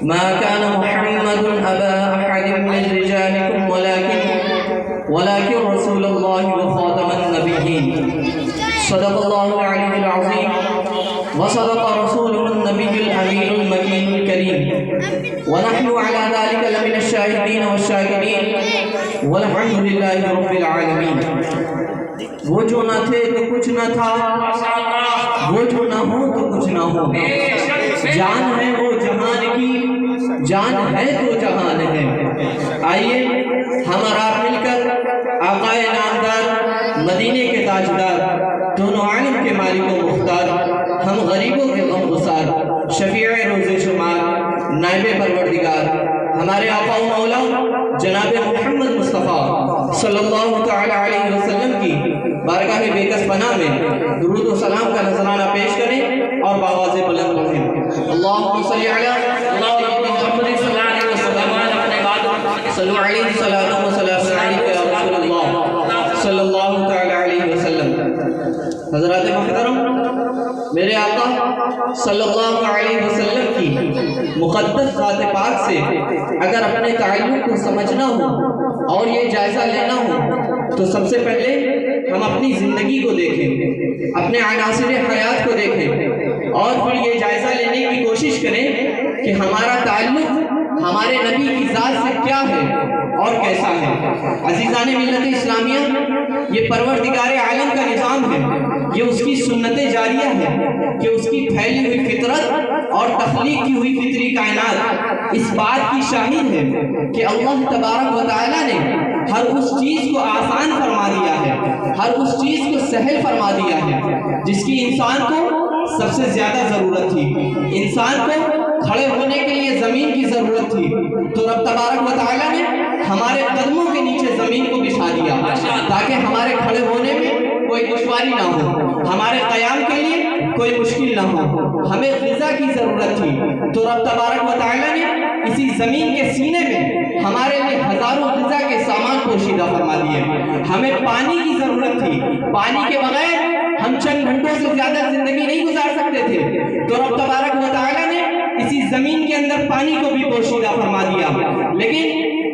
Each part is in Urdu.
ما كان محمد أبا أحد من رجالكم ولكن رسول الله وخاتم النبيين. صدق الله العلي العظيم وصدق رسوله النبي الأمين المكين الكريم ونحن على ذلك لمن الشاهدين والشاكرين والحمد لله رب العالمين. وہ جو نہ تھے تو کچھ نہ تھا، وہ جو نہ ہو تو کچھ نہ ہو، جان ہے وہ جہان کی، جان ہے تو جہان ہے۔ آئیے ہمارا مل کر آقا نامدار، مدینے کے تاجدار، دونوں عالم کے مالک و مختار، ہم غریبوں کے غم گسار، شفیع روز شمار، نائب پروردگار، ہمارے آقا و مولا جناب محمد مصطفیٰ صلی اللہ تعالی علیہ وسلم کی بارگاہ بےکس پناہ میں درود و سلام کا نذرانہ پیش کریں اور بآواز بلند پڑھیں۔ اللہم صلی علی محمد صلی اللہ علیہ وسلم، صلو علیہ الصلاۃ والسلام علیک یا رسول اللہ صلی اللہ تعالی علیہ وسلم۔ حضرات محترم، میرے آقا صلی اللہ علیہ وسلم کی مقدس ذات پاک سے اگر اپنے تعلق کو سمجھنا ہو اور یہ جائزہ لینا ہو تو سب سے پہلے ہم اپنی زندگی کو دیکھیں، اپنے عناصر حیات کو دیکھیں اور پھر یہ جائزہ لینے کی کوشش کریں کہ ہمارا تعلق ہمارے نبی کی ذات سے کیا ہے اور کیسا ہے۔ عزیزان ملت اسلامیہ، یہ پروردگار عالم کا نظام ہے، یہ اس کی سنت جاریہ ہے کہ اس کی پھیلی ہوئی فطرت اور تخلیق کی ہوئی فطری کائنات اس بات کی شاہد ہے کہ اللہ تبارک و تعالیٰ نے ہر اس چیز کو آسان فرما دیا ہے، ہر اس چیز کو سہل فرما دیا ہے جس کی انسان کو سب سے زیادہ ضرورت تھی۔ انسان کو کھڑے ہونے کے لیے زمین کی ضرورت تھی تو رب تبارک و تعالیٰ نے ہمارے قدموں کے نیچے زمین کو بچھا دیا تاکہ ہمارے کھڑے ہونے میں کوئی دشواری نہ ہو، ہمارے قیام کے لیے کوئی مشکل نہ ہو۔ ہمیں غذا کی ضرورت تھی تو رب تبارک و تعالیٰ نے اسی زمین کے سینے میں ہمارے لیے ہزاروں غذا کے سامان پوشیدہ فرما دیے۔ ہمیں پانی کی ضرورت تھی، پانی کے بغیر ہم چند گھنٹوں سے زیادہ زندگی نہیں گزار سکتے تھے تو رب تبارک و تعالیٰ نے اسی زمین کے اندر پانی کو بھی پوشیدہ فرما دیا۔ لیکن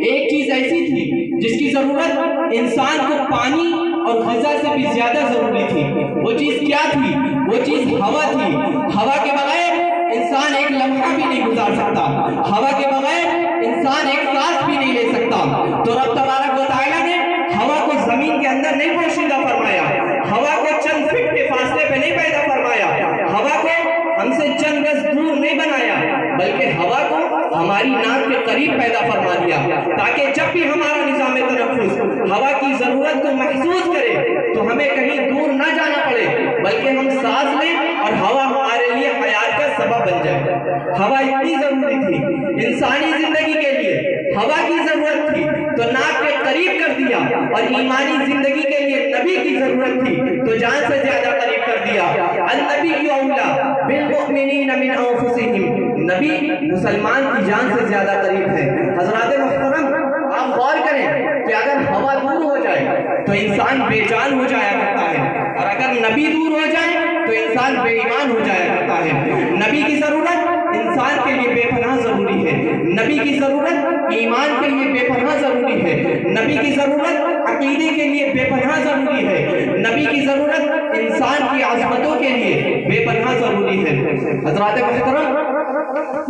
ایک چیز ایسی تھی جس کی ضرورت انسان کو پانی اور غذا سے بھی زیادہ ضروری تھی۔ وہ چیز کیا تھی؟ وہ چیز ہوا تھی۔ ہوا کے بغیر انسان ایک لمحہ بھی نہیں گزار سکتا، ہوا کے بغیر انسان ایک سانس بھی نہیں لے سکتا۔ تو رب تبارک و تعالیٰ نے ہوا کو زمین کے اندر نہیں پوشیدہ فرمایا، ہوا کو چند فٹ کے فاصلے پہ نہیں ہماری ناک کے قریب پیدا فرما دیا تاکہ جب بھی ہمارا نظام تنفس ہوا کی ضرورت کو محسوس کرے تو ہمیں کہیں دور نہ جانا پڑے بلکہ ہم سانس لیں اور ہوا ہمارے لیے حیات کا سبب بن جائے۔ ہوا اتنی ضروری تھی انسانی زندگی کے لیے، ہوا کی ضرورت تھی تو ناک کے قریب کر دیا، اور ایمانی زندگی کے لیے نبی کی ضرورت تھی تو جان سے زیادہ قریب کر دیا۔ النبی اولا بالمؤمنین من انفسہم، نبی مسلمان کی جان سے زیادہ قریب ہے۔ حضرات محترم، آپ غور کریں کہ اگر ہوا دور ہو جائے تو انسان بے جان ہو جایا کرتا ہے، اور اگر نبی دور ہو جائے تو انسان بے ایمان ہو جایا کرتا ہے۔ نبی کی ضرورت انسان کے لیے بے پناہ ضروری ہے، نبی کی ضرورت ایمان کے لیے بے پناہ ضروری ہے، نبی کی ضرورت عقیدے کے لیے بے پناہ ضروری ہے، نبی کی ضرورت انسان کی عظمتوں کے لیے بے پناہ ضروری ہے۔ حضرات محترم،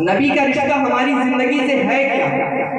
نبی کا رشتہ ہماری زندگی سے ہے کیا؟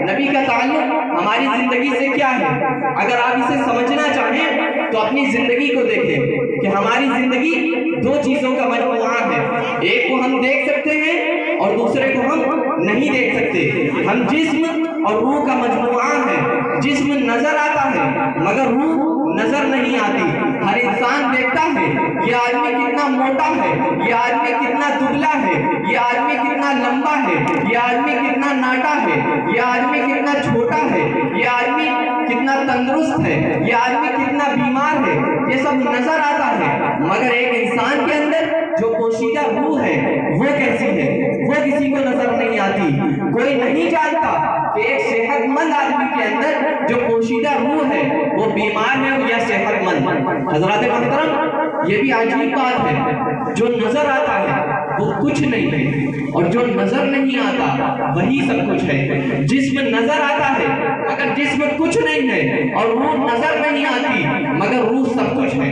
نبی کا تعلق ہماری زندگی سے کیا ہے؟ اگر آپ اسے سمجھنا چاہیں تو اپنی زندگی کو دیکھیں کہ ہماری زندگی دو چیزوں کا مجموعہ ہے، ایک کو ہم دیکھ سکتے ہیں اور دوسرے کو ہم نہیں دیکھ سکتے۔ ہم جسم اور روح کا مجموعہ ہے۔ جسم نظر آتا ہے مگر روح نظر نہیں آتی۔ ہر انسان دیکھتا ہے یہ آدمی کتنا موٹا ہے، یہ آدمی کتنا دبلا ہے، یہ آدمی کتنا لمبا ہے، یہ آدمی کتنا ناٹا ہے، یہ آدمی کتنا چھوٹا ہے، یہ آدمی کتنا تندرست ہے، یہ آدمی کتنا بیمار ہے، یہ سب نظر آتا ہے۔ مگر ایک انسان کے اندر جو پوشیدہ روح ہے وہ کیسی ہے، وہ کسی کو نظر نہیں آتی۔ کوئی نہیں جانتا کہ ایک صحت مند آدمی کے اندر جو پوشیدہ روح ہے وہ بیمار ہے یا صحت مند۔ حضرات محترم، یہ بھی عجیب بات ہے، جو نظر آتا ہے وہ کچھ نہیں ہے اور جو نظر نہیں آتا وہی سب کچھ ہے۔ جسم نظر آتا ہے مگر جسم کچھ نہیں ہے، اور روح نظر نہیں آتی مگر روح سب کچھ ہے۔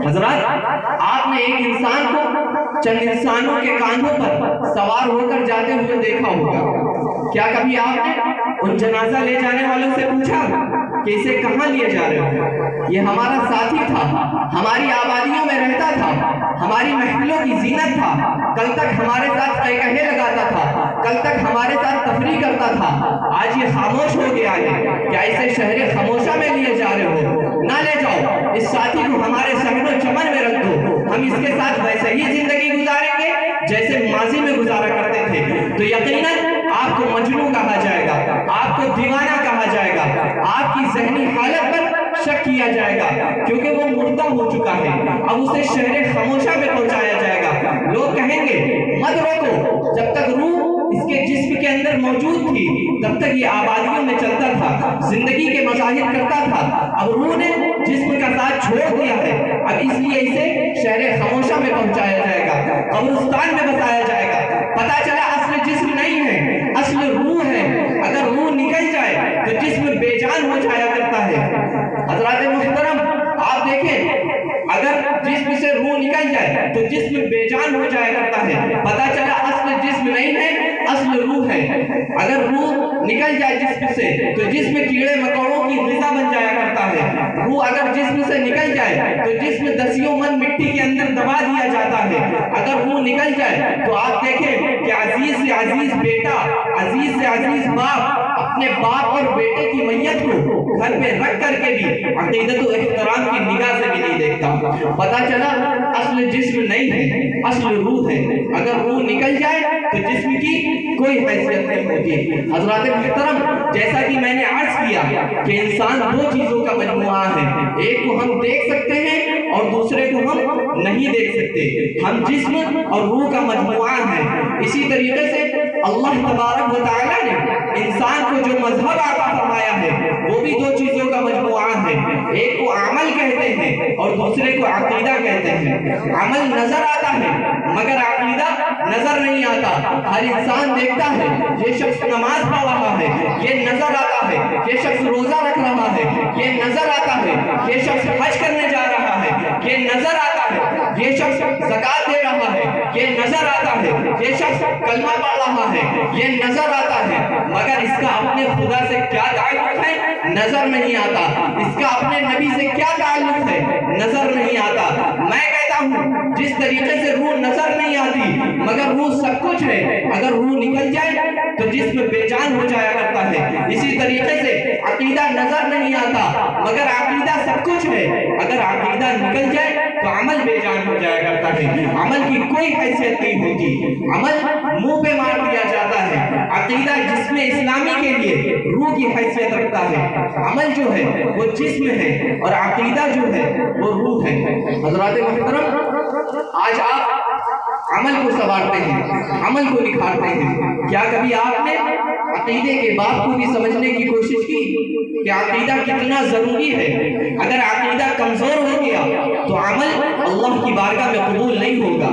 حضرات، آپ نے ایک انسان کو چند انسانوں کے کاندھوں پر سوار ہو کر جاتے ہوئے دیکھا ہوگا۔ کیا کبھی آپ نے ان جنازہ لے جانے والوں سے پوچھا کہ اسے کہاں لیے جا رہے ہو؟ یہ ہمارا ساتھی تھا، ہماری آبادیوں میں رہتا تھا، ہماری محفلوں کی زینت تھا، کل تک ہمارے ساتھ قہقہے لگاتا تھا، کل تک ہمارے ساتھ تفریح کرتا تھا، آج یہ خاموش ہو گیا ہے، کیا اسے شہر خاموشہ میں لیے جا رہے ہو؟ نہ لے جاؤ، اس ساتھی کو ہمارے شہر و چمن میں رکھ دو، ہم اس کے ساتھ ویسے ہی زندگی گزاریں گے جیسے ماضی میں گزارا کرتے تھے۔ تو یقیناً آپ کو مجنون کہا جائے گا، آپ کو دیوانہ کہا جائے گا، آپ کی ذہنی حالت پر شک کیا جائے گا، کیونکہ وہ مردہ ہو چکا ہے، اب اسے شہر خاموشہ میں پہنچایا جائے گا۔ لوگ کہیں گے مت روکو، جب تک روح اس کے جسم کے اندر موجود تھی تب تک یہ آبادیوں میں چلتا تھا، زندگی کے مظاہر کرتا تھا، اب روح نے جسم کا ساتھ چھوڑ دیا ہے، اب اس لیے اسے شہر خاموشہ میں پہنچایا جائے گا، قبرستان میں بسایا جائے گا۔ پتہ چلا اصل جسم نہیں ہے، اصل روح ہے۔ اگر روح نکل جائے تو جسم بے جان ہو جایا کرتا ہے۔ حضرات محترم، آپ دیکھیں اگر جسم سے روح نکل جائے تو جسم بے جان ہو جایا کرتا ہے۔ پتہ چلا اصل جسم نہیں ہے، اصل روح ہے۔ اگر روح نکل جائے جسم سے تو جسم کیڑے مکوڑوں کی غذا بن جایا کرتا ہے۔ روح اگر جسم سے نکل جائے تو جسم دسیوں من مٹی کے اندر دبا دیا جاتا ہے۔ اگر روح نکل جائے تو آپ دیکھیں کہ عزیز سے عزیز بیٹا، عزیز سے عزیز باپ اپنے باپ اور بیٹے کی میت کو گھر پہ رکھ کر کے بھی عقیدت و احترام کی نگاہ سے بھی نہیں دیکھتا۔ پتہ چلا اصل جسم نہیں ہے، اصل روح ہے۔ اگر روح نکل جائے تو جسم کی کوئی حیثیت نہیں ہوتی۔ حضرات محترم، جیسا کہ میں نے عرض کیا کہ انسان دو چیزوں کا مجموعہ ہے، ایک کو ہم دیکھ سکتے ہیں اور دوسرے کو ہم نہیں دیکھ سکتے۔ ہم جسم اور روح کا مجموعہ ہیں۔ اسی طریقے سے اللہ تبارک و تعالیٰ نے انسان کو جو مذہب عطا فرمایا ہے وہ بھی دو چیزوں کا مجموعہ ہے، ایک کو عمل کہتے ہیں اور دوسرے کو عقیدہ کہتے ہیں۔ عمل نظر آتا ہے مگر عقیدہ نظر نہیں آتا۔ ہر انسان دیکھتا ہے یہ شخص نماز پڑھ رہا ہے، یہ نظر آتا ہے، یہ شخص روزہ رکھ رہا ہے، یہ نظر آتا ہے، یہ شخص حج کرنے جا رہا ہے، یہ نظر آتا ہے، یہ شخص زکوٰۃ دے رہا ہے، یہ نظر آتا ہے، یہ شخص کلمہ پڑھ رہا ہے، یہ نظر آتا ہے، مگر اس کا اپنے خدا سے کیا تعلق ہے نظر نہیں آتا، اس کا اپنے نبی سے کیا تعلق ہے نظر نہیں آتا۔ میں کہتا ہوں جس طریقے سے روح نظر نہیں آتی مگر روح سب کچھ ہے. اگر روح نکل جائے تو جسم بے جان ہو جایا کرتا ہے. اسی طریقے سے عقیدہ نظر نہیں آتا مگر عقیدہ سب کچھ ہے. اگر عقیدہ نکل جائے تو عمل بے جان ہو جایا کرتا ہے. عمل کی کوئی حیثیت نہیں ہوتی. عمل منہ پہ مار دیا جاتا ہے. عقیدہ جسم اسلامی کے لیے روح کی حیثیت رکھتا ہے. عمل جو ہے وہ جسم ہے اور عقیدہ جو ہے وہ روح ہے. حضرات محترم، آج آپ عمل کو سنوارتے ہیں، عمل کو نکھارتے ہیں. کیا کبھی آپ نے عقیدے کے بات کو بھی سمجھنے کی کوشش کی کہ عقیدہ کتنا ضروری ہے؟ اگر عقیدہ کمزور ہو گیا تو عمل اللہ کی بارگاہ میں قبول نہیں ہوگا.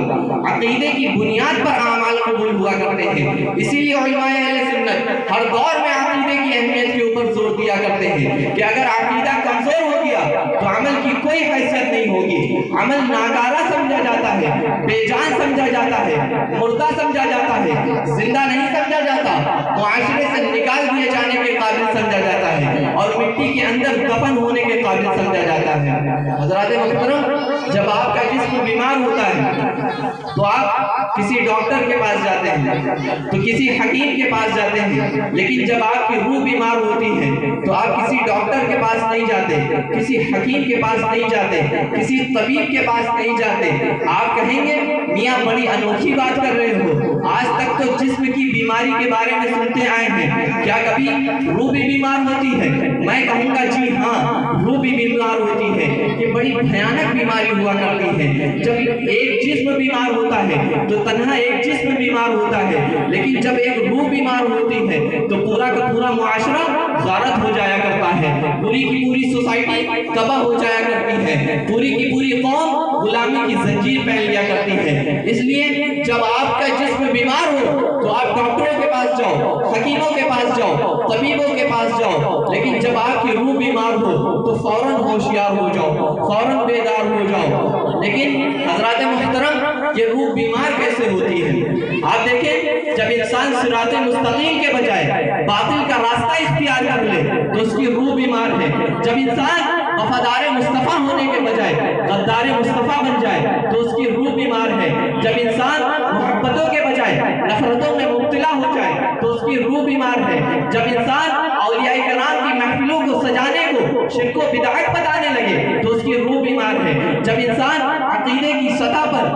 عقیدے کی بنیاد پر اعمال قبول ہوا کرتے ہیں. اسی لیے علماء اہل سنت ہر دور میں عقیدے کی اہمیت کے اوپر زور دیا کرتے ہیں کہ اگر عقیدہ کمزور ہو گیا تو عمل کی کوئی حیثیت نہیں ہوگی. عمل ناکارہ سمجھا جاتا ہے، بے جان سمجھا جاتا ہے، مردہ سمجھا جاتا ہے، زندہ نہیں سمجھا جاتا، معاشرے سے نکال دیے جانے کے قابل سمجھا جاتا ہے اور مٹی کے اندر دفن ہونے کے قابل سمجھا جاتا ہے. حضرات محترم، جب آپ کا جسم بیمار ہوتا ہے تو آپ کسی ڈاکٹر کے پاس جاتے ہیں، تو کسی حکیم کے پاس جاتے ہیں. لیکن جب آپ کی روح بیمار ہوتی ہے تو آپ کسی ڈاکٹر کے پاس نہیں جاتے، کسی حکیم کے پاس نہیں جاتے، کسی طبیب کے پاس نہیں جاتے. آپ کہیں گے میاں بڑی انوکھی بات کر رہے ہو، آج تک تو جسم کی بیماری کے بارے میں سنتے آئے ہیں، کیا کبھی روح بھی بیمار ہوتی ہے؟ میں کہوں گا جی ہاں، روح بھی بیمار ہوتی ہے. یہ بڑی بھیانک بیماری ہوا کرتی ہے. جب ایک جسم بیمار ہوتا ہے تو تنہا ایک جسم بیمار ہوتا ہے، لیکن جب ایک روح بیمار ہوتی ہے تو پورا کا پورا معاشرہ غارت ہو جایا کرتا ہے. پوری کی پوری سوسائٹی تباہ ہو جایا کرتی ہے. پوری کی پوری قوم غلامی کی زنجیر پہن لیا کرتی ہے. اس لیے جب آپ کا جسم بیمار ہو تو آپ ڈاکٹروں کے پاس جاؤ، حکیموں کے پاس جاؤ، طبیبوں کے پاس جاؤ. لیکن جب آپ کی روح بیمار ہو تو فوراً ہوشیار ہو جاؤ، فوراً بیدار ہو جاؤ. لیکن حضرات محترم، یہ روح بیمار کیسے ہوتی ہے؟ آپ دیکھیں، جب انسان صراط مستقیم کے بجائے باطل کا راستہ اختیار کر لے تو اس کی روح بیمار ہے. جب انسان وفادار مصطفیٰ ہونے کے بجائے غدار مصطفیٰ بن جائے تو اس کی روح بیمار ہے. جب انسان محبتوں کے بجائے نفرتوں میں مبتلا ہو جائے تو اس کی روح بیمار ہے. جب انسان اولیاء کرام کی محفلوں کو سجانے کو شرک و بدعت بتانے لگے تو اس کی روح بیمار ہے. جب انسان عقیدے کی سطح پر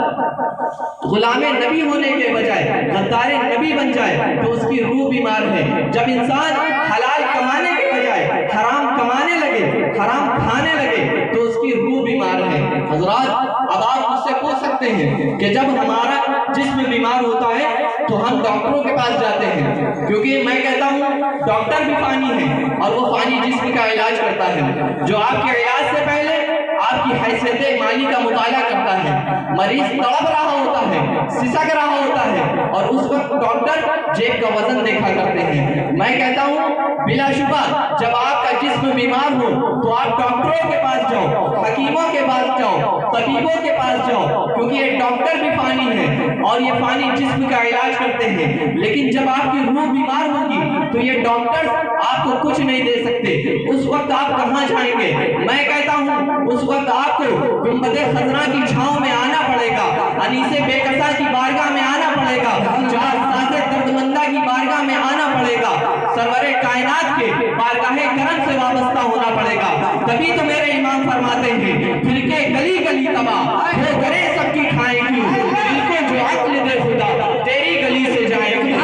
غلام نبی ہونے کے بجائے غدار نبی بن جائے تو اس کی روح بیمار ہے. جب انسان حلال کمانے کے بجائے حرام کمانے لگے، حرام کھانے لگے تو اس کی روح بیمار ہے. حضرات، اب آپ مجھ سے پوچھ سکتے ہیں کہ جب ہمارا جسم بیمار ہوتا ہے تو ہم ڈاکٹروں کے پاس جاتے ہیں، کیونکہ میں کہتا ہوں ڈاکٹر بھی فانی ہے اور وہ فانی جسم کا علاج کرتا ہے، جو آپ کے علاج سے پہلے آپ کی حیثیت مالی کا مطالعہ کرتا ہے. مریض تڑپ رہا ہوتا ہے، سسک رہا ہوتا ہے اور اس وقت ڈاکٹر جیب کا وزن دیکھا کرتے ہیں. میں کہتا ہوں بلا شبہ جب آپ کا جسم بیمار ہو تو آپ ڈاکٹروں کے پاس جاؤ، حکیموں کے پاس جاؤ، طبیبوں کے پاس جاؤ، کیونکہ یہ ڈاکٹر بھی فانی ہے اور یہ فانی جسم کا علاج کرتے ہیں. لیکن جب آپ کی روح بیمار ہوگی تو یہ ڈاکٹر آپ کو کچھ نہیں دے سکتے. اس وقت آپ کہاں جائیں گے؟ میں کہتا ہوں اس وقت آپ کو گنبد خضرا کی چھاؤں میں آنا پڑے گا، انیس بے کسا کی بارگاہ میں آنا پڑے گا، چار ساز دردمندہ کی بارگاہ میں آنا پڑے گا، سرور کائنات کے بارگاہ کرم سے وابستہ ہونا پڑے گا. تبھی تو میرے امام فرماتے ہیں فرقے گلی گلی تباہ ہو کرے سب کی کھائیں کیوں، دل کو جو عقل دے خدا تیری گلی سے جائیں کیوں.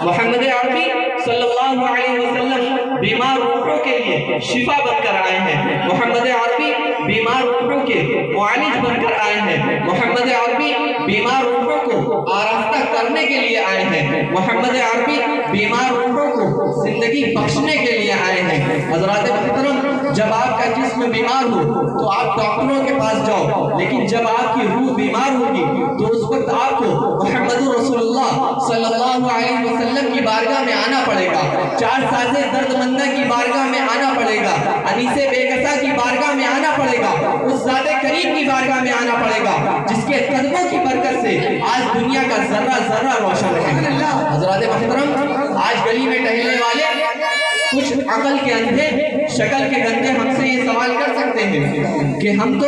محمد عربی صلی اللہ علیہ وسلم بیمار روحوں کے لیے شفا بن کر آئے ہیں. محمد عربی بیمار روحوں کے معالج بن کر آئے ہیں. محمد عربی بیمار روحوں کو آراستہ کرنے کے لیے آئے ہیں. محمد عربی بیمار روحوں کو زندگی بخشنے کے لیے آئے ہیں. حضرات محترم، جب آپ کا جسم بیمار ہو تو آپ ڈاکٹروں کے پاس جاؤ، لیکن جب آپ کی روح بیمار ہوگی تو اس وقت آپ کو محمد رسول اللہ صلی اللہ علیہ وسلم کی بارگاہ میں آنا پڑے گا، چار ساز دردمندہ کی بارگاہ میں آنا پڑے گا، انیس بے کسا کی بارگاہ میں آنا پڑے گا، اس ذات کریم کی بارگاہ میں آنا پڑے گا جس کے قدموں کی برکت سے آج دنیا کا ذرہ ذرہ روشن ہے. حضرات محترم، آج گلی میں ٹہلنے والے کچھ عقل کے اندھے، شکل کے گندے ہم سے یہ سوال کر سکتے ہیں کہ ہم تو